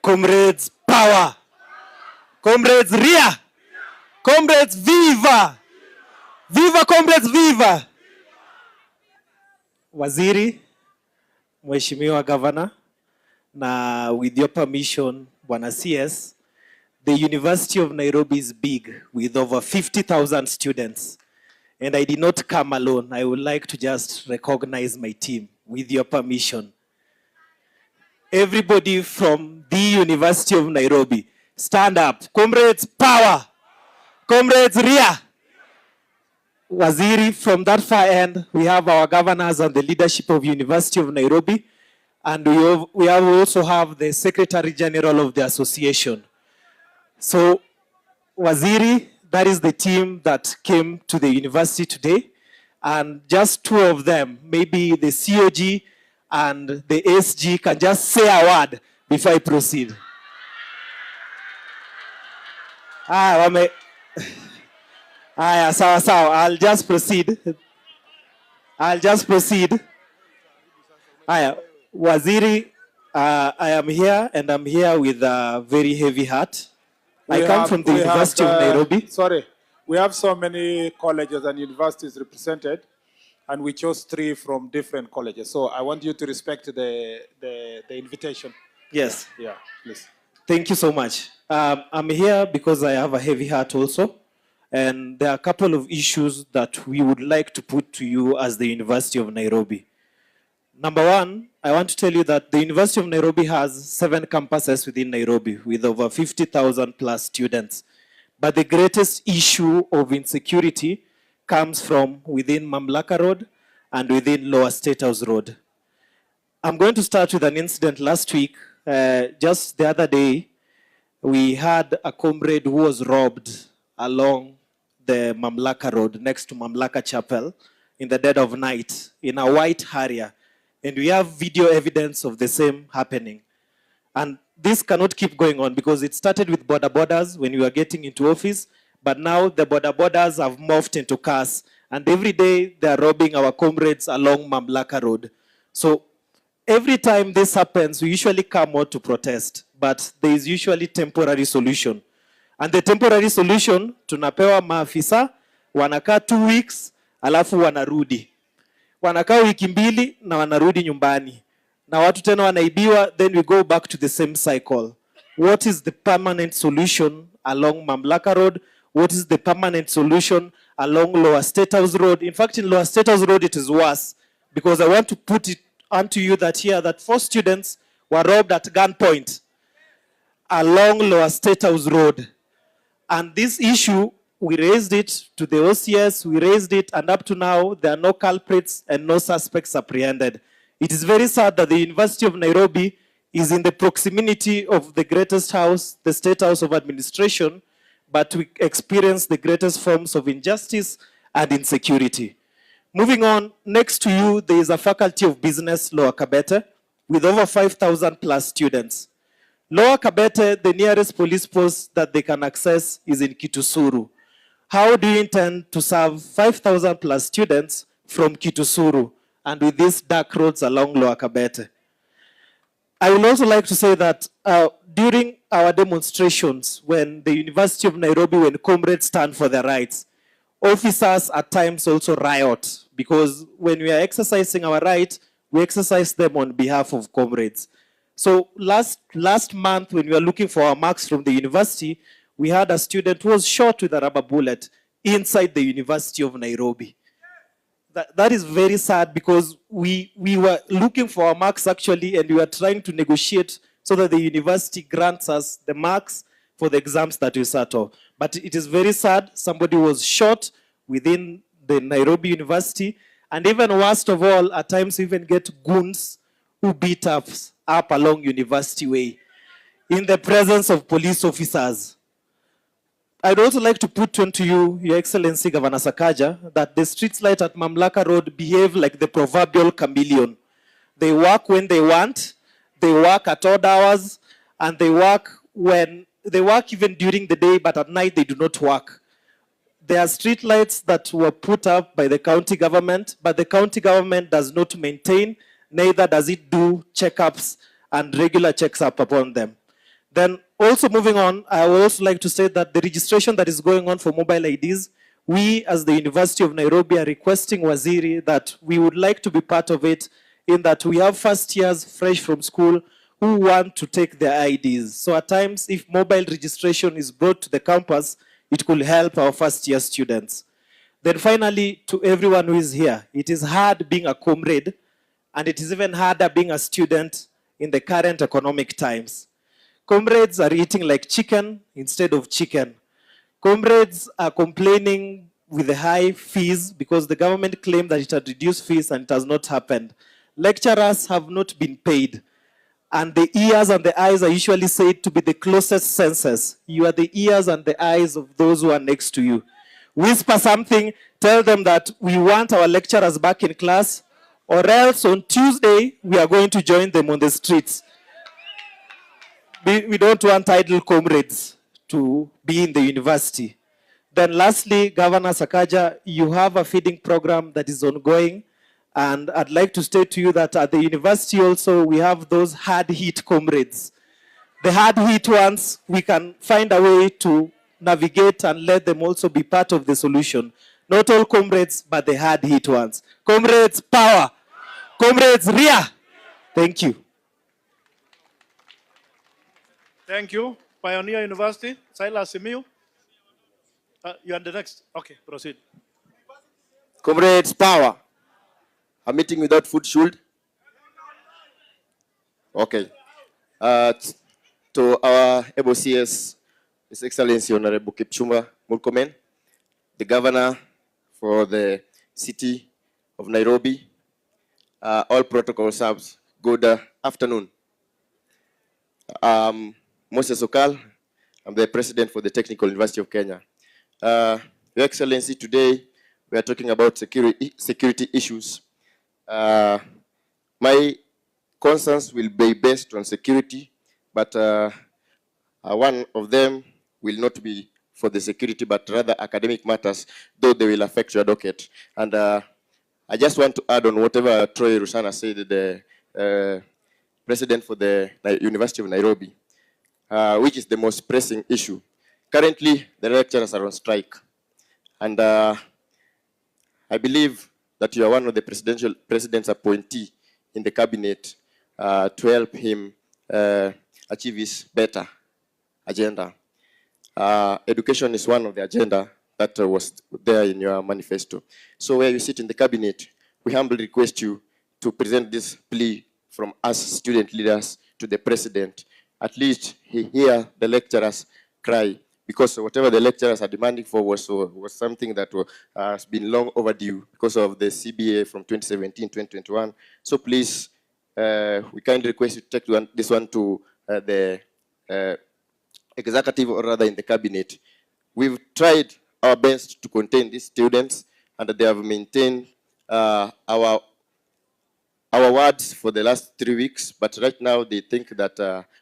Comrades, power! Comrades, ria! Comrades, viva! Viva, comrades, viva! Waziri, Mheshimiwa Governor, na with your permission, Bwana CS, the University of Nairobi is big with over 50,000 students. And I did not come alone. I would like to just recognize my team with your permission. Everybody from the University of Nairobi, stand up. Comrades, power! Comrades, ria! Waziri, from that far end, we have our governors and the leadership of University of Nairobi, and we also have the Secretary General of the association. So, Waziri, that is the team that came to the university today, and just two of them, maybe the COG and the SG, can just say a word before I proceed. Sawa. I'll just proceed. Waziri, I am here, and I'm here with a very heavy heart. I come from the University of Nairobi. Sorry, we have so many colleges and universities represented, and we chose 3 from different colleges. So I want you to respect the invitation. Yes. Yeah, please. Thank you so much. I'm here because I have a heavy heart also, and there are a couple of issues that we would like to put to you as the University of Nairobi. Number one, I want to tell you that the University of Nairobi has 7 campuses within Nairobi with over 50,000 plus students. But the greatest issue of insecurity comes from within Mamlaka Road and within Lower State House Road. I'm going to start with an incident last week. Just the other day, we had a comrade who was robbed along the Mamlaka Road next to Mamlaka Chapel in the dead of night in a white Harrier. And we have video evidence of the same happening. And this cannot keep going on because it started with border borders when we were getting into office, but now the border borders have morphed into cars. And every day they are robbing our comrades along Mamlaka Road. So every time this happens, we usually come out to protest, but there is usually temporary solution. And the temporary solution, tunapewa maafisa, wanakaa 2 weeks, alafu wanarudi. Wanakaa wiki mbili na wanarudi nyumbani. Na watu tena wanaibiwa, then we go back to the same cycle. What is the permanent solution along Mamlaka Road? What is the permanent solution along Lower State House Road? In fact, in Lower State House Road, it is worse, because I want to put it onto you that here, that 4 students were robbed at gunpoint along Lower State House Road. And this issue, we raised it to the OCS, we raised it, and up to now, there are no culprits and no suspects apprehended. It is very sad that the University of Nairobi is in the proximity of the greatest house, the State House of Administration, but we experience the greatest forms of injustice and insecurity. Moving on, next to you, there is a Faculty of Business, Lower Kabete, with over 5,000 plus students. Lower Kabete, the nearest police post that they can access is in Kitusuru. How do you intend to serve 5,000 plus students from Kitusuru and with these dark roads along Lower Kabete? I would also like to say that during our demonstrations, when the University of Nairobi, when comrades stand for their rights, officers at times also riot, because when we are exercising our right, we exercise them on behalf of comrades. So last month, when we were looking for our marks from the university, we had a student who was shot with a rubber bullet inside the University of Nairobi. That is very sad, because we were looking for our marks actually, and we were trying to negotiate so that the university grants us the marks for the exams that we sat off. But it is very sad, somebody was shot within the Nairobi University, and even worst of all, at times we even get goons who beat us up along University Way in the presence of police officers. I'd also like to put onto you, Your Excellency Governor Sakaja, that the street lights at Mamlaka Road behave like the proverbial chameleon. They work when they want, they work at odd hours, and they work even during the day, but at night they do not work. There are street lights that were put up by the county government, but the county government does not maintain, neither does it do checkups and regular checks up upon them. Then also moving on, I would also like to say that the registration that is going on for mobile IDs, we as the University of Nairobi are requesting Waziri that we would like to be part of it, in that we have first years fresh from school who want to take their IDs. So at times, if mobile registration is brought to the campus, it could help our first year students. Then finally, to everyone who is here, it is hard being a comrade, and it is even harder being a student in the current economic times. Comrades are eating like chicken instead of chicken. Comrades are complaining with the high fees because the government claimed that it had reduced fees and it has not happened. Lecturers have not been paid. And the ears and the eyes are usually said to be the closest senses. You are the ears and the eyes of those who are next to you. Whisper something, tell them that we want our lecturers back in class, or else on Tuesday, we are going to join them on the streets. We don't want idle comrades to be in the university. Then lastly, Governor Sakaja, you have a feeding program that is ongoing. And I'd like to state to you that at the university also, we have those hard-hit comrades. The hard-hit ones, we can find a way to navigate and let them also be part of the solution. Not all comrades, but the hard-hit ones. Comrades, power. Comrades, rear. Thank you. Thank you. Pioneer University, Silas Simiu. You are the next. Okay, proceed. Comrades, power. A meeting without food should. Okay. To our able CS, His Excellency Honorable Kipchumba Murkomen, the Governor for the City of Nairobi, all protocol serves. Good afternoon. Moses Okal, I'm the President for the Technical University of Kenya. Your Excellency, today we are talking about security issues. My concerns will be based on security, but one of them will not be for the security, but rather academic matters, though they will affect your docket. And I just want to add on whatever Troy Rusana said, the President for the University of Nairobi, which is the most pressing issue. Currently, the lecturers are on strike. And I believe that you are one of the president's appointee in the cabinet to help him achieve his better agenda. Education is one of the agenda that was there in your manifesto. So where you sit in the cabinet, we humbly request you to present this plea from us student leaders to the president. At least he hear the lecturers cry, because whatever the lecturers are demanding for was something that has been long overdue because of the CBA from 2017-2021. So please, we kindly request you to take this one to the executive, or rather in the cabinet. We've tried our best to contain these students, and they have maintained our words for the last 3 weeks, but right now they think that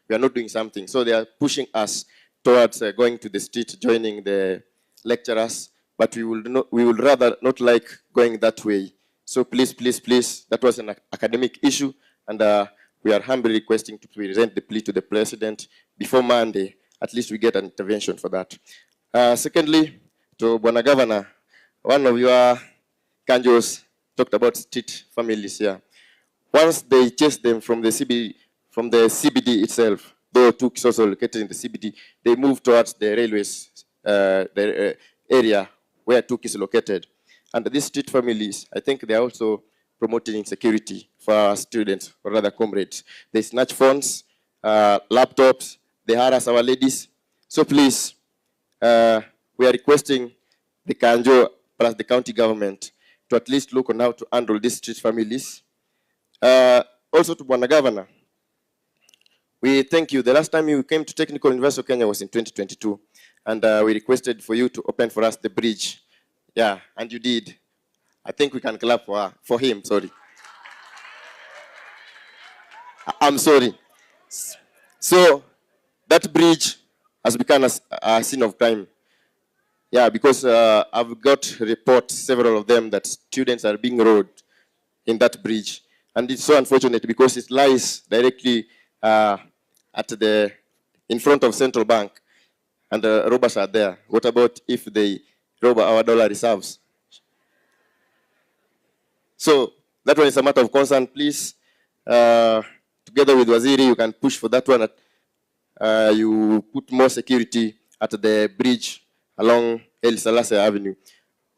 we are not doing something. So they are pushing us towards going to the street, joining the lecturers, but we will rather not like going that way. So please, please, please, that was an academic issue, and we are humbly requesting to present the plea to the president before Monday. At least we get an intervention for that. Secondly, to Bwana Governor, one of your kanjos talked about street families here. Once they chase them from the CBD itself, though two is also located in the CBD, they move towards the railways, area where Tuk is located. And these street families, I think they are also promoting insecurity for our students, or rather comrades. They snatch phones, laptops, they harass our ladies. So please, we are requesting the Kanjo plus the county government to at least look on how to handle these street families. Also to Bwana Governor, we thank you. The last time you came to Technical University of Kenya was in 2022, and we requested for you to open for us the bridge. Yeah, and you did. I think we can clap for him, sorry. I'm sorry. So, that bridge has become a scene of crime. Yeah, because I've got reports, several of them, that students are being robbed in that bridge. And it's so unfortunate because it lies directly at the in front of central bank and robbers are there? What about if they rob our dollar reserves? So that one is a matter of concern. Please, together with Waziri, you can push for that one. You put more security at the bridge along El Selassie Avenue.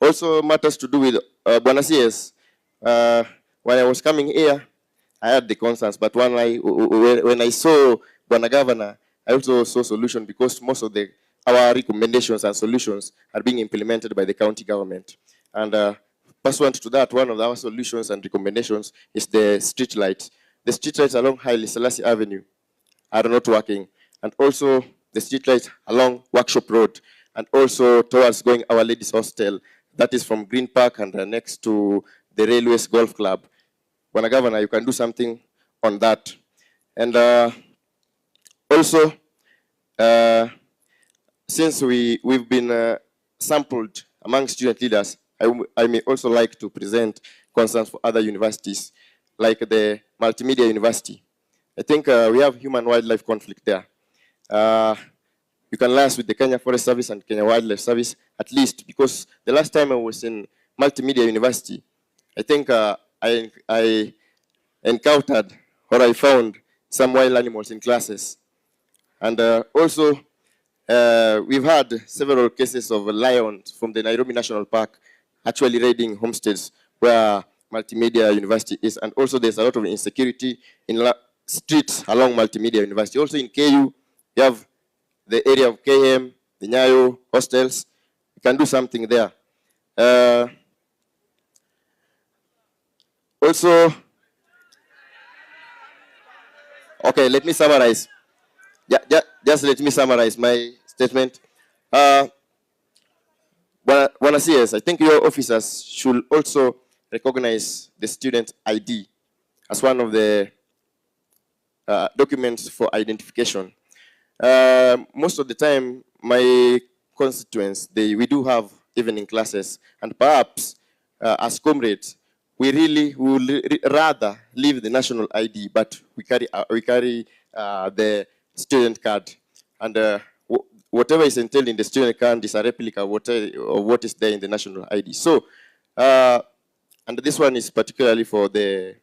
Also matters to do with Bwana CS. When I was coming here, I had the concerns, but when I saw Bwana Governor, I also saw solution because most of our recommendations and solutions are being implemented by the county government. And pursuant to that, one of our solutions and recommendations is the street lights. The street lights along Haile Selassie Avenue are not working, and also the street lights along Workshop Road, and also towards going Our Lady's Hostel, that is from Green Park and next to the Railways Golf Club. Bwana Governor, you can do something on that. And also, since we've been sampled among student leaders, I may also like to present concerns for other universities, like the Multimedia University. I think we have human-wildlife conflict there. You can liaise with the Kenya Forest Service and Kenya Wildlife Service, at least, because the last time I was in Multimedia University, I think I encountered or I found some wild animals in classes. And also, we've had several cases of lions from the Nairobi National Park actually raiding homesteads where Multimedia University is. And also there's a lot of insecurity in streets along Multimedia University. Also in KU, you have the area of KM, the Nyayo hostels. You can do something there. Also, okay, let me summarize. Just let me summarize my statement. Bwana CS, I think your officers should also recognize the student ID as one of the documents for identification. Most of the time, my constituents, we do have evening classes, and perhaps as comrades, we really would rather leave the national ID, but we carry the student card, and whatever is entailed in the student card is a replica of what is there in the national ID. So, and this one is particularly for the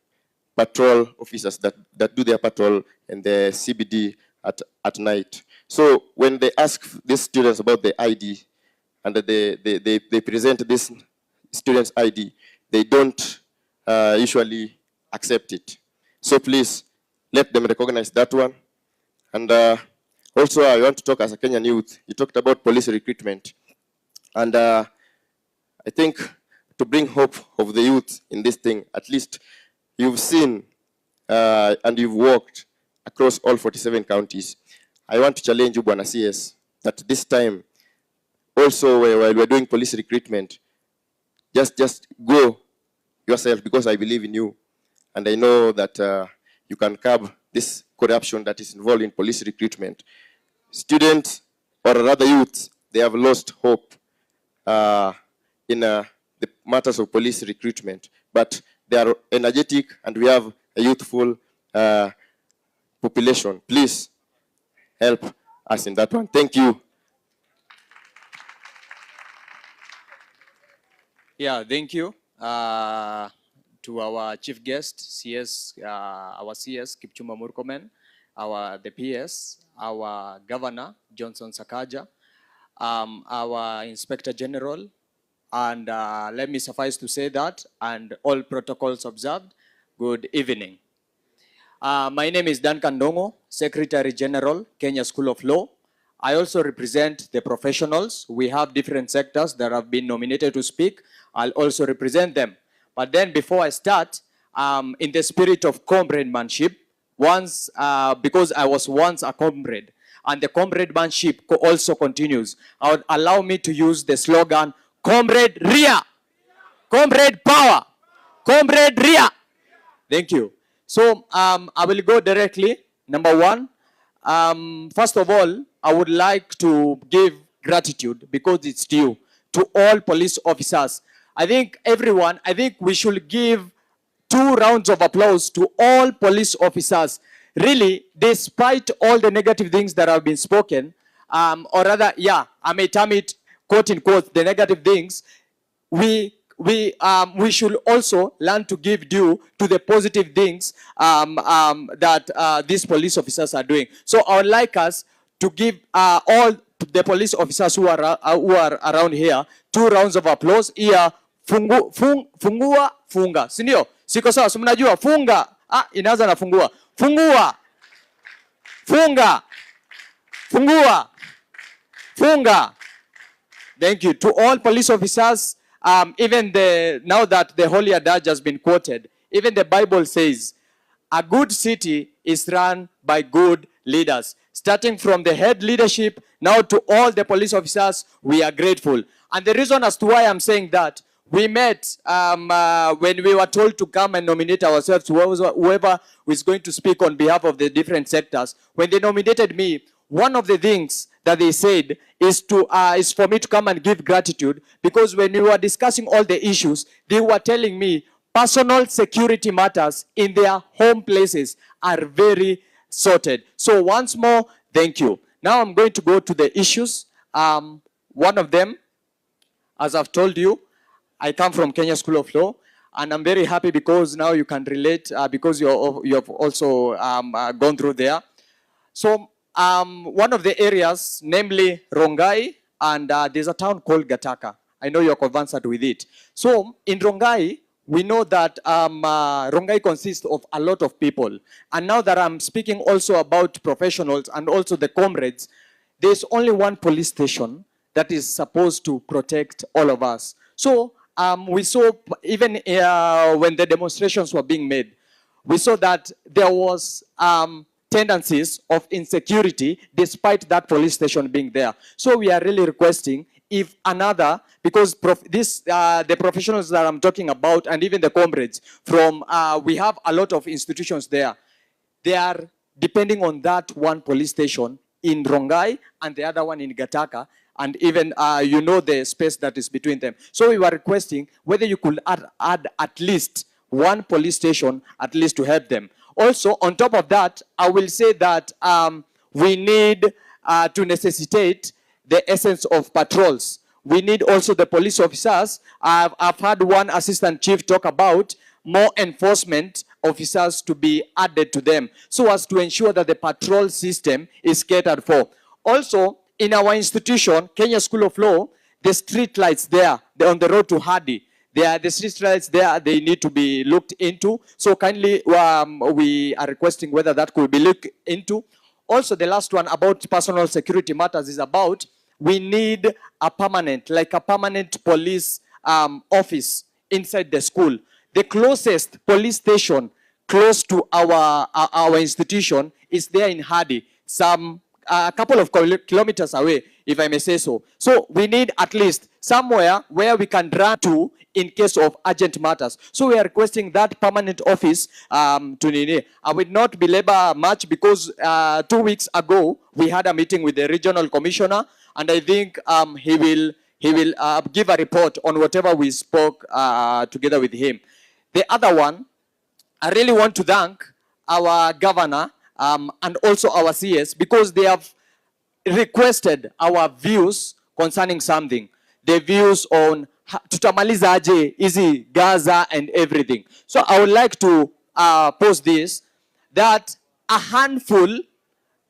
patrol officers that do their patrol in the CBD at night. So when they ask these students about the ID and they present this student's ID, they don't usually accept it. So please let them recognize that one. And also I want to talk as a Kenyan youth. You talked about police recruitment. And I think to bring hope of the youth in this thing, at least you've seen and you've worked across all 47 counties. I want to challenge you, Bwana CS, that this time, also while we're doing police recruitment, just go yourself, because I believe in you. And I know that you can curb this corruption that is involved in police recruitment. Students, or rather youths, they have lost hope in the matters of police recruitment. But they are energetic, and we have a youthful population. Please help us in that one. Thank you. Yeah, thank you to our chief guest, CS, our CS, Kipchumba Murkomen, the PS, our governor, Johnson Sakaja, our inspector general, and let me suffice to say that, and all protocols observed, good evening. My name is Dan Kandongo, Secretary General, Kenya School of Law. I also represent the professionals. We have different sectors that have been nominated to speak. I'll also represent them. But then before I start, in the spirit of comrademanship, because I was once a comrade, and the comrademanship also continues, I would allow me to use the slogan, Comrade Ria, Comrade Power, Comrade Ria. Thank you. So I will go directly. Number one, first of all, I would like to give gratitude, because it's due, to all police officers. I think we should give 2 rounds of applause to all police officers. really, despite all the negative things that have been spoken, or rather, yeah, I may term it quote in quote, the negative things, we should also learn to give due to the positive things that these police officers are doing. So I would like us to give all the police officers who are around here 2 rounds of applause. Here, fungua, funga. Sindio? Siko sawa, si mnajua funga. Inaanza na fungua. Fungua. Funga. Fungua. Funga. Thank you. To all police officers, even now that the Holy Adage has been quoted, even the Bible says, a good city is run by good leaders. Starting from the head leadership, now to all the police officers, we are grateful. And the reason as to why I'm saying that, we met when we were told to come and nominate ourselves, whoever is going to speak on behalf of the different sectors. When they nominated me, one of the things that they said is for me to come and give gratitude, because when we were discussing all the issues, they were telling me personal security matters in their home places are very sorted. So once more, thank you. Now I'm going to go to the issues. One of them, as I've told you, I come from Kenya School of Law, and I'm very happy because now you can relate because you have also gone through there. So one of the areas, namely Rongai, and there's a town called Gataka. I know you're conversant with it. So in Rongai, we know that Rongai consists of a lot of people. And now that I'm speaking also about professionals and also the comrades, there's only one police station that is supposed to protect all of us. So we saw, even when the demonstrations were being made, we saw that there was tendencies of insecurity despite that police station being there. So we are really requesting if another, because the professionals that I'm talking about and even the comrades from, we have a lot of institutions there. They are depending on that one police station in Rongai and the other one in Gataka, and even you know the space that is between them. So we were requesting whether you could add at least one police station at least to help them. Also, on top of that, I will say that we need to necessitate the essence of patrols. We need also the police officers. I've had one assistant chief talk about more enforcement officers to be added to them, so as to ensure that the patrol system is catered for. Also, in our institution, Kenya School of Law, the street lights there, on the road to Hadi, the street lights there, they need to be looked into. So kindly, we are requesting whether that could be looked into. Also, the last one about personal security matters is about, we need a permanent police office inside the school. The closest police station close to our institution is there in Hadi, a couple of kilometers away, if I may say so. So we need at least somewhere where we can run to in case of urgent matters. So we are requesting that permanent office to Nini. I will not belabor much because 2 weeks ago we had a meeting with the regional commissioner, and I think he will give a report on whatever we spoke together with him. The other one, I really want to thank our governor and also our CS, because they have requested our views concerning something. The views on tutamaliza aje hizi Gaza and everything. So I would like to post this, that a handful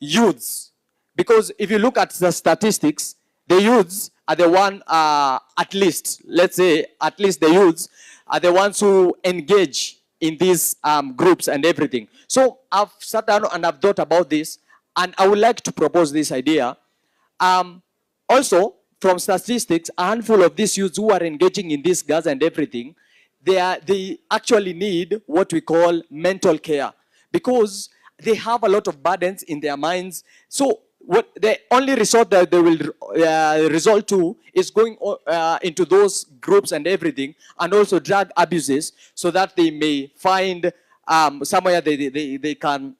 youths, because if you look at the statistics, the youths are the one, at least, let's say, at least the youths are the ones who engage in these groups and everything. So I've sat down and I've thought about this, and I would like to propose this idea. Also, from statistics, a handful of these youths who are engaging in this gas and everything, they actually need what we call mental care, because they have a lot of burdens in their minds. So what the only resort that they will resort to is going into those groups and everything, and also drug abuses, so that they may find somewhere they can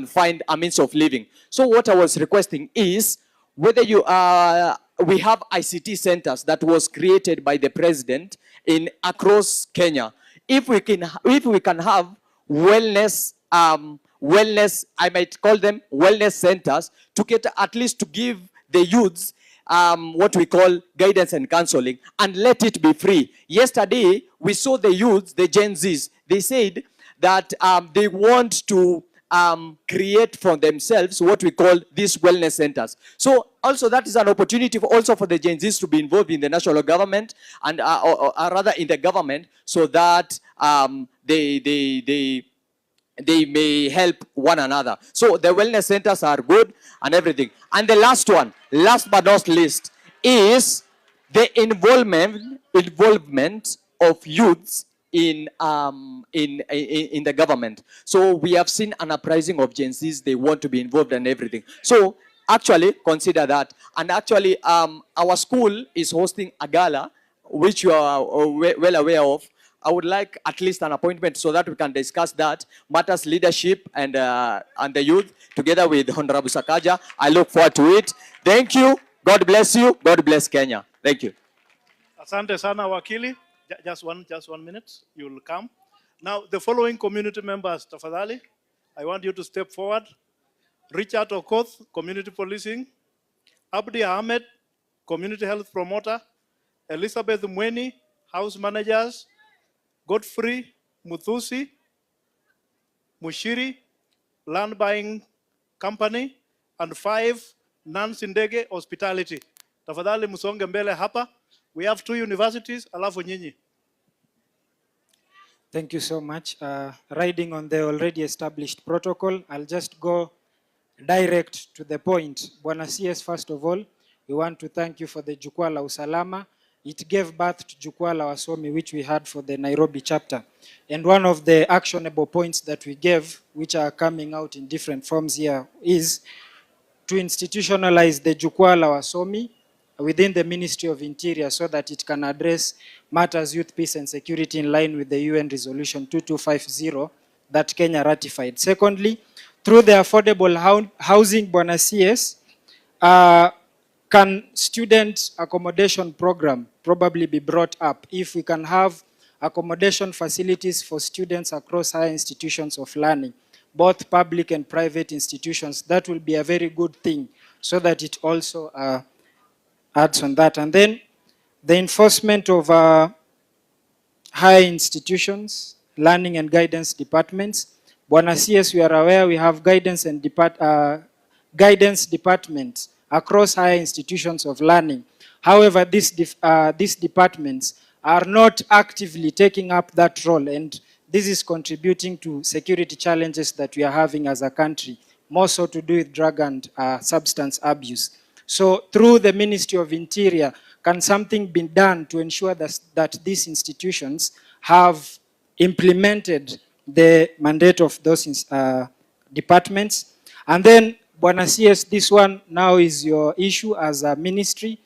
find a means of living. So what I was requesting is whether we have ICT centers that was created by the president across Kenya. If we can have wellness wellness, I might call them wellness centers, to get at least to give the youths what we call guidance and counseling, and let it be free. Yesterday, we saw the youths, the Gen Zs, they said that they want to create for themselves what we call these wellness centers. So also that is an opportunity also for the Gen Zs to be involved in the national government, and or rather in the government, so that they may help one another. So the wellness centers are good and everything. And the last one, last but not least, is the involvement of youths in the government. So we have seen an uprising of Gen Zs. They want to be involved in everything. So actually consider that. And actually our school is hosting a gala, which you are well aware of. I would like at least an appointment so that we can discuss that matters, leadership and the youth, together with Honorable Sakaja. I look forward to it. Thank you. God bless you. God bless Kenya. Thank you. Asante sana wakili. Just one minute. You will come. Now the following community members, tafadhali, I want you to step forward. Richard Okoth, community policing. Abdi Ahmed, community health promoter. Elizabeth Mweni, house managers. Godfrey Muthusi, Mushiri, land buying company, and 5, Nancy Ndege hospitality. Tafadhali musonge mbele hapa. We have 2 universities, alafu nyinyi. Thank you so much. Riding on the already established protocol, I'll just go direct to the point. Bwana CS, first of all, we want to thank you for the Jukwaa la Usalama. It gave birth to Jukwaa la Wasomi, which we had for the Nairobi chapter. And one of the actionable points that we gave, which are coming out in different forms here, is to institutionalize the Jukwaa la Wasomi within the Ministry of Interior so that it can address matters youth, peace and security in line with the UN Resolution 2250 that Kenya ratified. Secondly, through the affordable housing, Bwana CS, can student accommodation program probably be brought up? If we can have accommodation facilities for students across higher institutions of learning, both public and private institutions, that will be a very good thing, so that it also adds on that. And then the enforcement of higher institutions, learning and guidance departments. Bwana CS, we are aware we have guidance and guidance departments across higher institutions of learning. However, these departments are not actively taking up that role, and this is contributing to security challenges that we are having as a country, more so to do with drug and substance abuse. So through the Ministry of Interior, can something be done to ensure that these institutions have implemented the mandate of those departments? And then, Bwana CS, this one now is your issue as a ministry,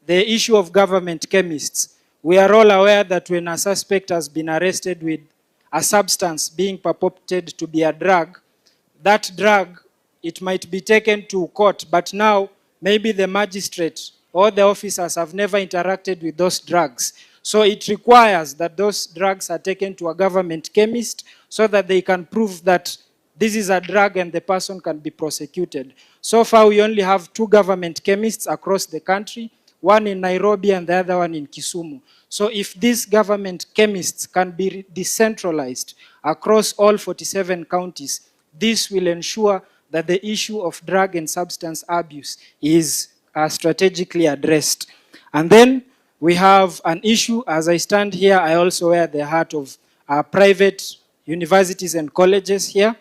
the issue of government chemists. We are all aware that when a suspect has been arrested with a substance being purported to be a drug, that drug, it might be taken to court, but now maybe the magistrate or the officers have never interacted with those drugs. So it requires that those drugs are taken to a government chemist so that they can prove that this is a drug and the person can be prosecuted. So far, we only have 2 government chemists across the country, one in Nairobi and the other one in Kisumu. So if these government chemists can be decentralized across all 47 counties, this will ensure that the issue of drug and substance abuse is strategically addressed. And then we have an issue, as I stand here, I also wear the hat of private universities and colleges here.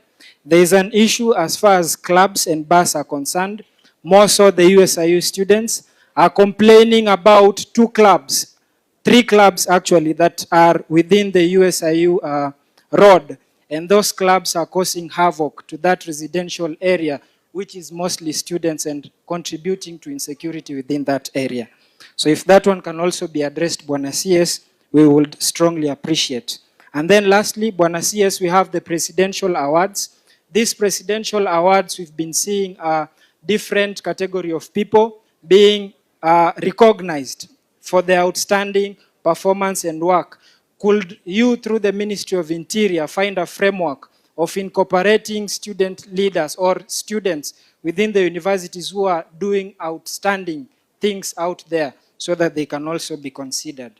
There is an issue as far as clubs and bars are concerned. More so the USIU students are complaining about 2 clubs, 3 clubs actually, that are within the USIU road. And those clubs are causing havoc to that residential area, which is mostly students, and contributing to insecurity within that area. So if that one can also be addressed, Bwana CS, we would strongly appreciate. And then lastly, Bwana CS, we have the presidential awards. These presidential awards, we've been seeing a different category of people being recognized for their outstanding performance and work. Could you, through the Ministry of Interior, find a framework of incorporating student leaders or students within the universities who are doing outstanding things out there so that they can also be considered.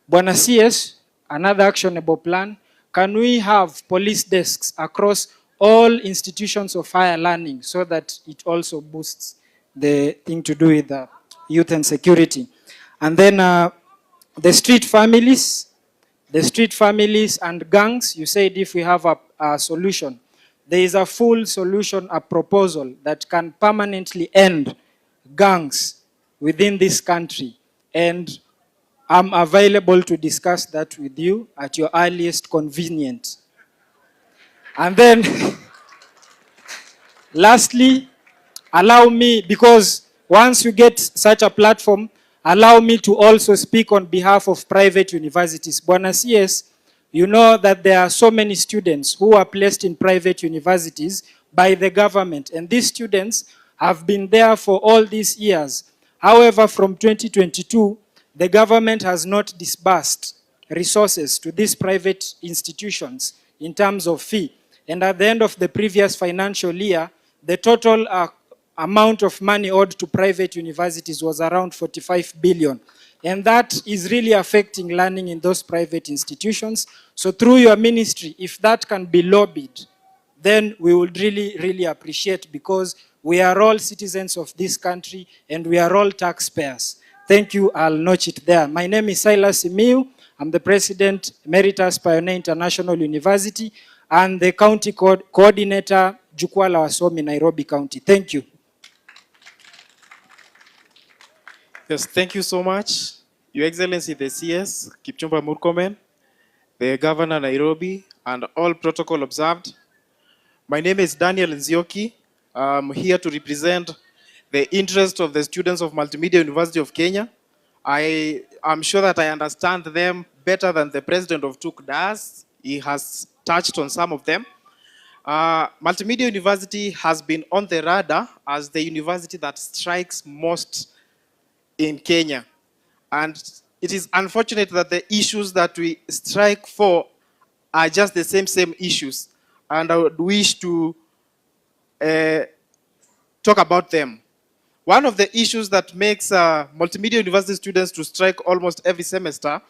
Bwana CS, another actionable plan, can we have police desks across all institutions of higher learning so that it also boosts the thing to do with youth and security? And then the street families and gangs, you said if we have a solution, there is a full solution, a proposal that can permanently end gangs within this country. And I'm available to discuss that with you at your earliest convenience. And then, lastly, allow me, because once you get such a platform, allow me to also speak on behalf of private universities. Bwana CS, you know that there are so many students who are placed in private universities by the government, and these students have been there for all these years. However, from 2022, the government has not disbursed resources to these private institutions in terms of fee. And at the end of the previous financial year, the total amount of money owed to private universities was around 45 billion. And that is really affecting learning in those private institutions. So through your ministry, if that can be lobbied, then we would really, really appreciate, because we are all citizens of this country and we are all taxpayers. Thank you, I'll notch it there. My name is Silas Imiu. I'm the President Emeritus Pioneer International University and the County Coordinator, Jukwaa la Wasomi, Nairobi County. Thank you. Yes, thank you so much. Your Excellency the CS, Kipchumba Murkomen, the Governor Nairobi, and all protocol observed. My name is Daniel Nzioki. I'm here to represent the interest of the students of Multimedia University of Kenya. I am sure that I understand them better than the president of TUK does. He has touched on some of them. Multimedia University has been on the radar as the university that strikes most in Kenya. And it is unfortunate that the issues that we strike for are just the same issues. And I would wish to talk about them. One of the issues that makes multimedia university students to strike almost every semester,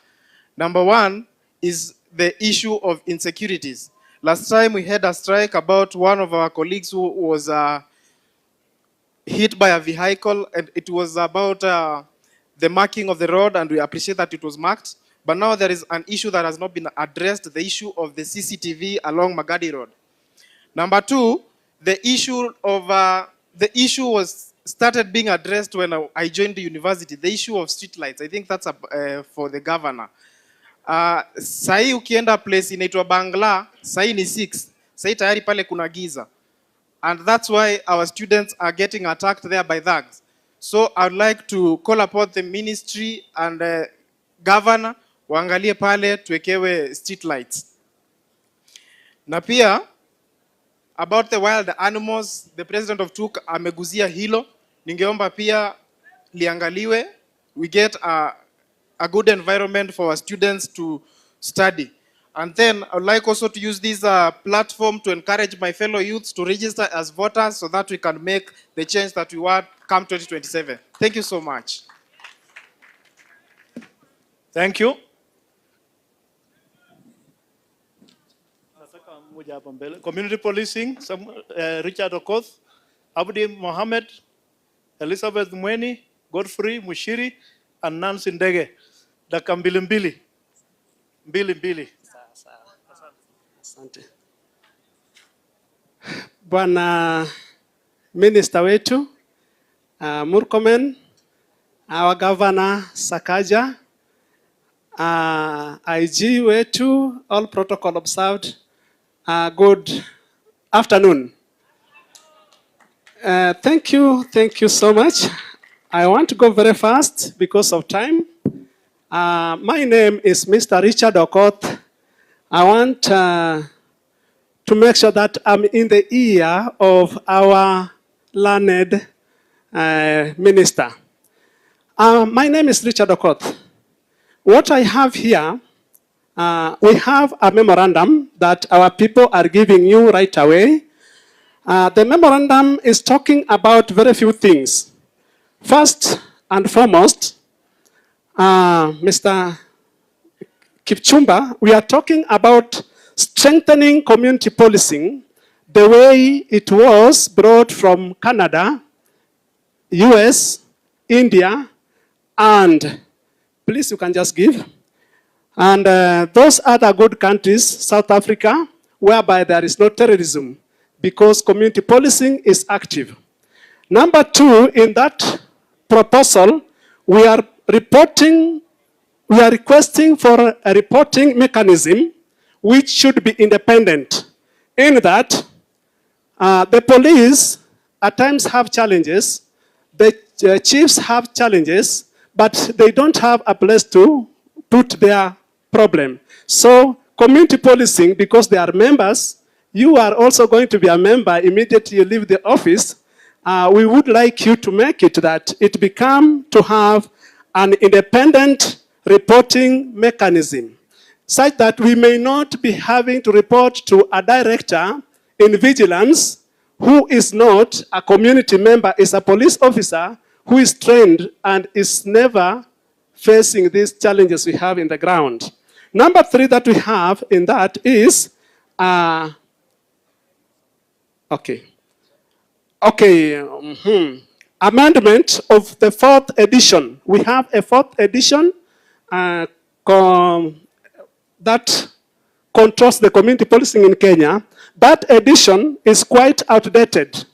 number one, is the issue of insecurities. Last time we had a strike about one of our colleagues who was hit by a vehicle, and it was about the marking of the road, and we appreciate that it was marked. But now there is an issue that has not been addressed, the issue of the CCTV along Magadi Road. Number two, the issue was started being addressed when I joined the university, the issue of streetlights. I think that's for the governor. Sahi ukienda place inaitwa Bangla, sahi ni 6. Sahi tayari pale kuna giza. And that's why our students are getting attacked there by thugs. So I would like to call upon the ministry and the governor waangalie pale tuwekewe streetlights. Na pia about the wild animals, the president of TUK ameguzia hilo. Ningeomba pia liangaliwe. We get a good environment for our students to study. And then I would like also to use this platform to encourage my fellow youths to register as voters so that we can make the change that we want come 2027. Thank you so much. Thank you. Community policing, Richard Okoth, Abdi Mohammed, Elizabeth Mweni, Godfrey Mushiri, and Nancy Ndege. Daka mbili. Asante. Bwana Minister wetu, Murkomen, our Governor Sakaja, IG wetu, all protocol observed. Good afternoon. Thank you so much. I want to go very fast because of time. My name is Mr. Richard Okoth. I want to make sure that I'm in the ear of our learned minister. My name is Richard Okoth. What I have here, we have a memorandum that our people are giving you right away. The memorandum is talking about very few things. First and foremost, Mr. Kipchumba, we are talking about strengthening community policing the way it was brought from Canada, US, India, and please you can just give. And those other good countries, South Africa, whereby there is no terrorism because community policing is active. Number two, in that proposal, we are requesting for a reporting mechanism which should be independent in that the police at times have challenges, the chiefs have challenges, but they don't have a place to put their problem. So community policing, because they are members, you are also going to be a member immediately you leave the office. We would like you to make it that it become to have an independent reporting mechanism, such that we may not be having to report to a director in vigilance who is not a community member, is a police officer who is trained and is never facing these challenges we have in the ground. Number three that we have in that is, amendment of the 4th edition. We have a 4th edition that controls the community policing in Kenya. That edition is quite outdated.